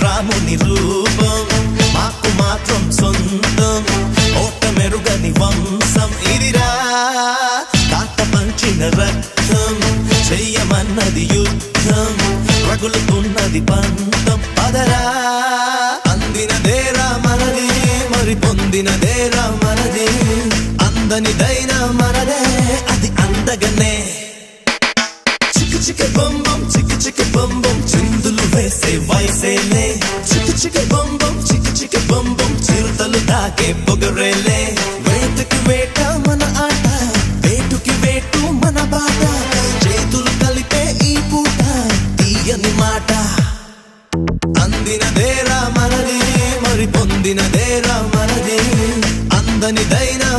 రాముని రూపం మాకు మాత్రం సొంతం ఓట మెరుగని వంశం ఇదిరా తాత పంచిన రక్తం చెయ్యమన్నది యుద్ధం రగులుతున్నది పంతం పదరా అందినదేరా మనది మరి పొందినదేరా మనది అందనిదైనా మనదే అది అందగనే చిక్కు చిక్కు బొంబం చిక్కు చిక్కు బొంబం చిందులు వేసే వయసేలే చిక్కు బొంబం చిక్కు బొంబం చిరుతలు దాకే పొగరేలే వేటకి వేట మన ఆట వేటుకి వేటు మన బాట చేతులు కలిపే ఈ పూట తీయని మాట అందినదేరా మనది మరి పొందినదేరా మనది అందనిదైనా